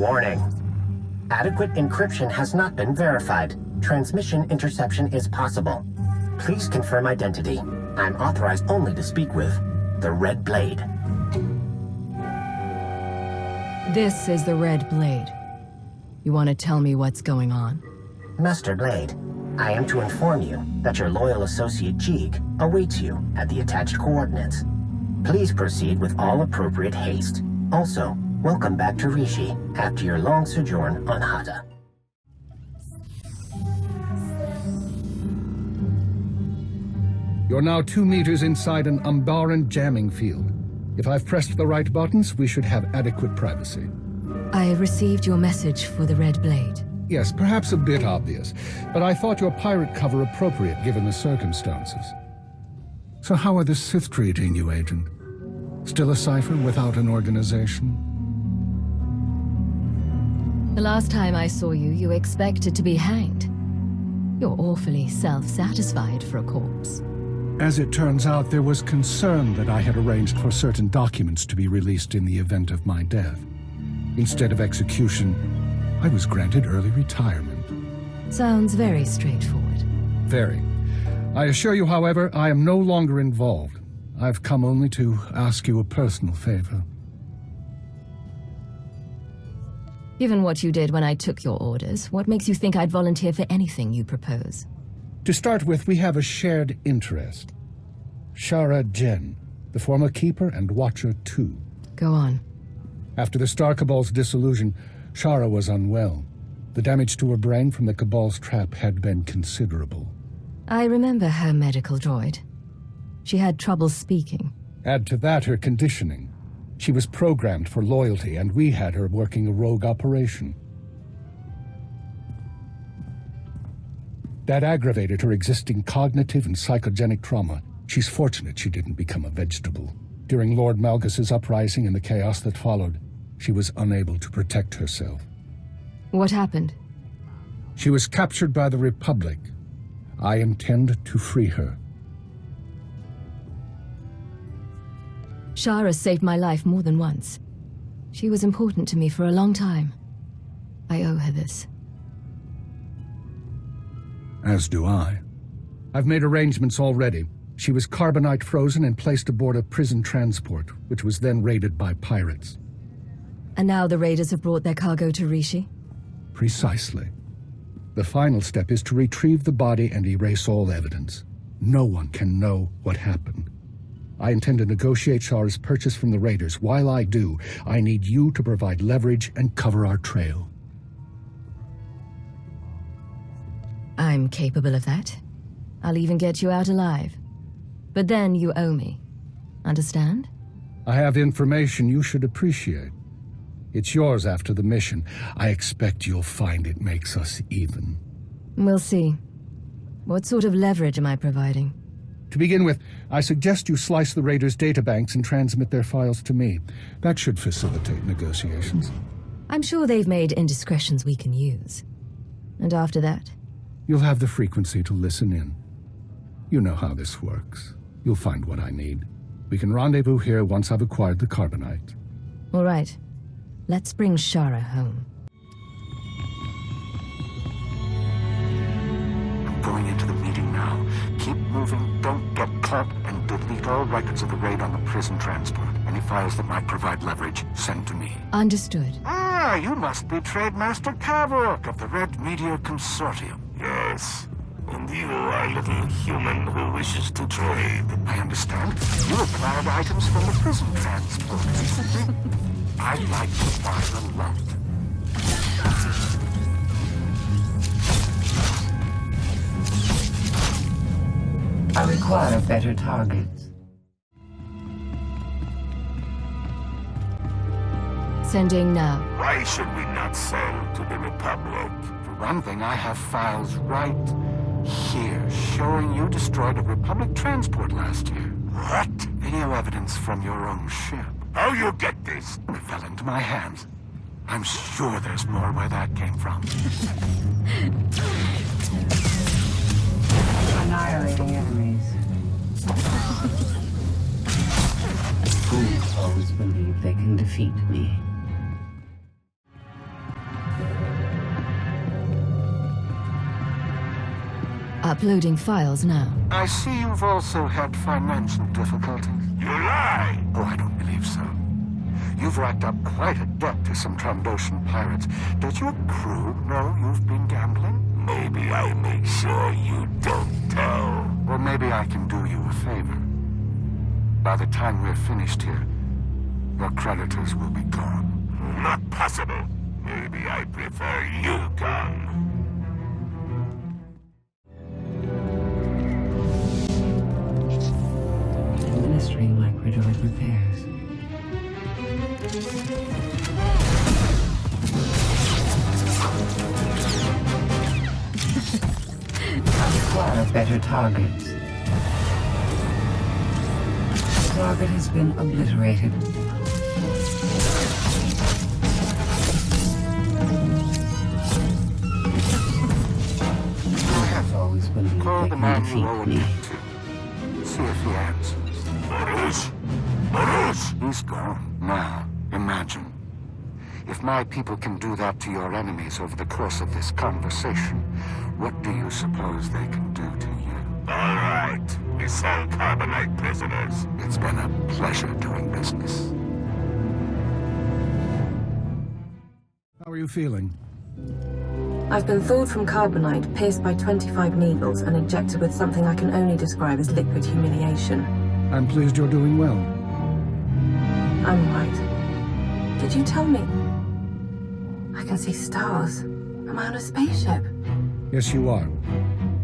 Warning. Adequate encryption has not been verified. Transmission interception is possible. Please confirm identity. I'm authorized only to speak with the Red Blade. This is the Red Blade. You want to tell me what's going on? Master Blade, I am to inform you that your loyal associate Jeeg awaits you at the attached coordinates. Please proceed with all appropriate haste. Also, welcome back to Rishi after your long sojourn on Hata. You're now 2 meters inside an Umbaran jamming field. If I've pressed the right buttons, we should have adequate privacy. I received your message for the Red Blade. Yes, perhaps a bit obvious, but I thought your pirate cover appropriate given the circumstances. So how are the Sith treating you, Agent? Still a cipher without an organization? The last time I saw you, you expected to be hanged. You're awfully self-satisfied for a corpse. As it turns out, there was concern that I had arranged for certain documents to be released in the event of my death. Instead of execution, I was granted early retirement. Sounds very straightforward. Very. I assure you, however, I am no longer involved. I've come only to ask you a personal favor. Given what you did when I took your orders, what makes you think I'd volunteer for anything you propose? To start with, we have a shared interest. SHARA Jenn, the former Keeper and Watcher too. Go on. After the Star Cabal's dissolution, Shara was unwell. The damage to her brain from the Cabal's trap had been considerable. I remember her medical droid. She had trouble speaking. Add to that her conditioning. She was programmed for loyalty, and we had her working a rogue operation. That aggravated her existing cognitive and psychogenic trauma. She's fortunate she didn't become a vegetable. During Lord Malgus's uprising and the chaos that followed, she was unable to protect herself. What happened? She was captured by the Republic. I intend to free her. Shara saved my life more than once. She was important to me for a long time. I owe her this. As do I. I've made arrangements already. She was carbonite frozen and placed aboard a prison transport, which was then raided by pirates. And now the raiders have brought their cargo to Rishi? Precisely. The final step is to retrieve the body and erase all evidence. No one can know what happened. I intend to negotiate Shara's purchase from the raiders. While I do, I need you to provide leverage and cover our trail. I'm capable of that. I'll even get you out alive. But then you owe me. Understand? I have information you should appreciate. It's yours after the mission. I expect you'll find it makes us even. We'll see. What sort of leverage am I providing? To begin with, I suggest you slice the raiders' databanks and transmit their files to me. That should facilitate negotiations. I'm sure they've made indiscretions we can use. And after that? You'll have the frequency to listen in. You know how this works. You'll find what I need. We can rendezvous here once I've acquired the carbonite. All right. Let's bring Shara home. I'm going into the meeting now. Keep moving, don't get caught, and delete all records of the raid on the prison transport. Any files that might provide leverage, send to me. Understood. Ah, you must be Trade Master Kavok of the Red Media Consortium. Yes. And you are a little human who wishes to trade. I understand. You acquired items from the prison transport recently. I'd like to buy a lot. I require better targets. Sending now. Why should we not sell to the Republic? For one thing, I have files right here showing you destroyed a Republic transport last year. What? Video evidence from your own ship. How you get this? It fell into my hands. I'm sure there's more where that came from. Annihilating enemies. Fools always believe they can defeat me. Uploading files now. I see you've also had financial difficulties. You lie! Oh, I don't believe so. You've racked up quite a debt to some Trandoshan pirates. Does your crew know you've been gambling? Maybe I make sure you don't tell. Or maybe I can do you a favor. By the time we're finished here, your creditors will be gone. Not possible. Maybe I prefer you gone. Administering microdroid repairs. I require better targets. The target has been obliterated. I have always believed Call they the can man you defeat owe a me. debt to. See if he answers. He's gone. Now, imagine. If my people can do that to your enemies over the course of this conversation, what do you suppose they can do to you? All right. We sell carbonite prisoners. It's been a pleasure doing business. How are you feeling? I've been thawed from carbonite, pierced by 25 needles, and injected with something I can only describe as liquid humiliation. I'm pleased you're doing well. I'm right. Did you tell me? I can see stars. Am I on a spaceship? Yes, you are.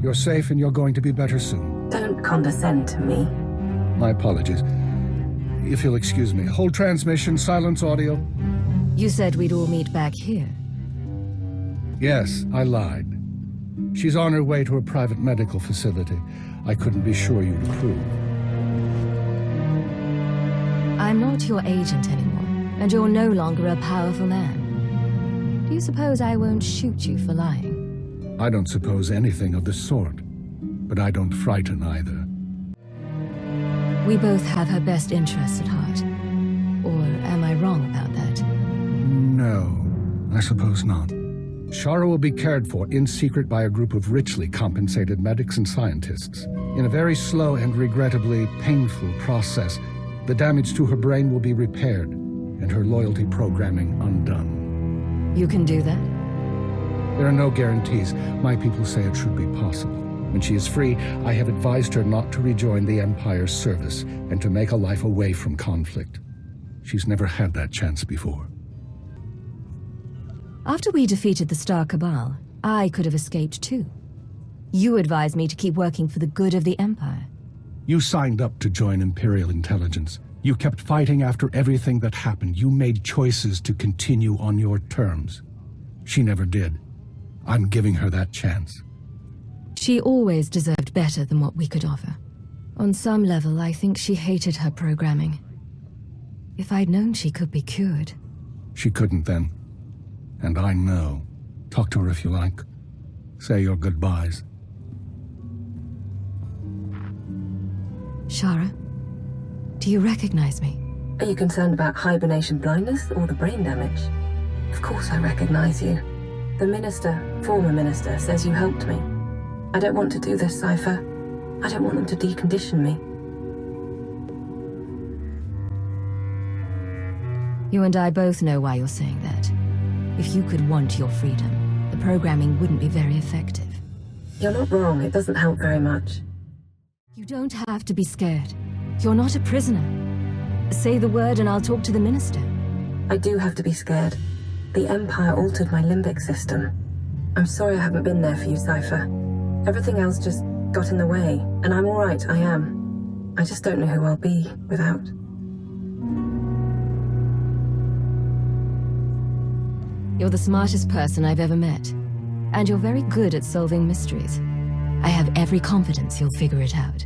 You're safe and you're going to be better soon. Don't condescend to me. My apologies. If you'll excuse me. Hold transmission, silence audio. You said we'd all meet back here. Yes, I lied. She's on her way to a private medical facility. I couldn't be sure you'd approve. I'm not your agent anymore, and you're no longer a powerful man. Do you suppose I won't shoot you for lying? I don't suppose anything of the sort, but I don't frighten either. We both have her best interests at heart. Or am I wrong about that? No, I suppose not. SHARA will be cared for in secret by a group of richly compensated medics and scientists. In a very slow and regrettably painful process, the damage to her brain will be repaired and her loyalty programming undone. You can do that? There are no guarantees. My people say it should be possible. When she is free, I have advised her not to rejoin the Empire's service and to make a life away from conflict. She's never had that chance before. After we defeated the Star Cabal, I could have escaped too. You advised me to keep working for the good of the Empire. You signed up to join Imperial Intelligence. You kept fighting after everything that happened. You made choices to continue on your terms. She never did. I'm giving her that chance. She always deserved better than what we could offer. On some level, I think she hated her programming. If I'd known she could be cured. She couldn't then. And I know. Talk to her if you like. Say your goodbyes. Shara, do you recognize me? Are you concerned about hibernation blindness or the brain damage? Of course I recognize you. The minister, former minister, says you helped me. I don't want to do this, Cypher. I don't want them to decondition me. You and I both know why you're saying that. If you could want your freedom, the programming wouldn't be very effective. You're not wrong. It doesn't help very much. You don't have to be scared. You're not a prisoner. Say the word and I'll talk to the minister. I do have to be scared. The Empire altered my limbic system. I'm sorry I haven't been there for you, Cypher. Everything else just got in the way, and I'm all right, I am. I just don't know who I'll be without. You're the smartest person I've ever met, and you're very good at solving mysteries. I have every confidence you'll figure it out.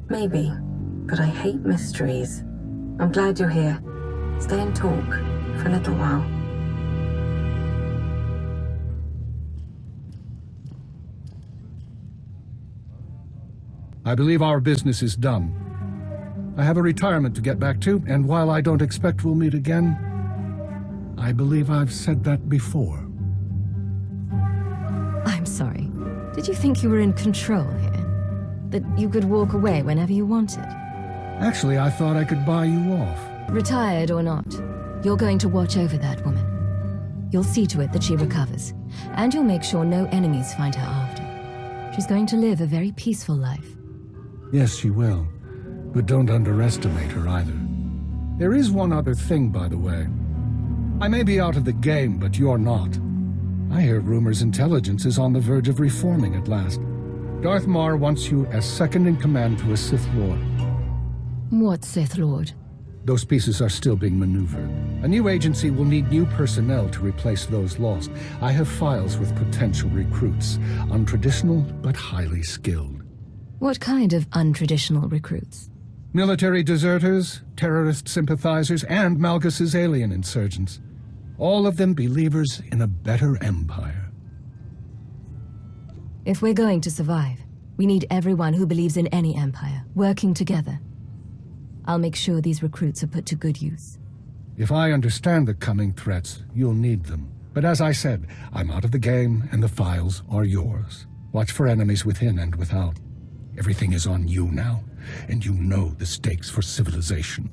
Maybe, but I hate mysteries. I'm glad you're here. Stay and talk for a little while. I believe our business is done. I have a retirement to get back to, and while I don't expect we'll meet again, I believe I've said that before. I'm sorry. Did you think you were in control here? That you could walk away whenever you wanted? Actually, I thought I could buy you off. Retired or not, you're going to watch over that woman. You'll see to it that she recovers, and you'll make sure no enemies find her after. She's going to live a very peaceful life. Yes, she will. But don't underestimate her either. There is one other thing, by the way. I may be out of the game, but you're not. I hear rumors Intelligence is on the verge of reforming at last. Darth Mar wants you as second-in-command to a Sith Lord. What Sith Lord? Those pieces are still being maneuvered. A new agency will need new personnel to replace those lost. I have files with potential recruits, untraditional but highly skilled. What kind of untraditional recruits? Military deserters, terrorist sympathizers, and Malgus's alien insurgents. All of them believers in a better empire. If we're going to survive, we need everyone who believes in any empire, working together. I'll make sure these recruits are put to good use. If I understand the coming threats, you'll need them. But as I said, I'm out of the game, and the files are yours. Watch for enemies within and without. Everything is on you now, and you know the stakes for civilization.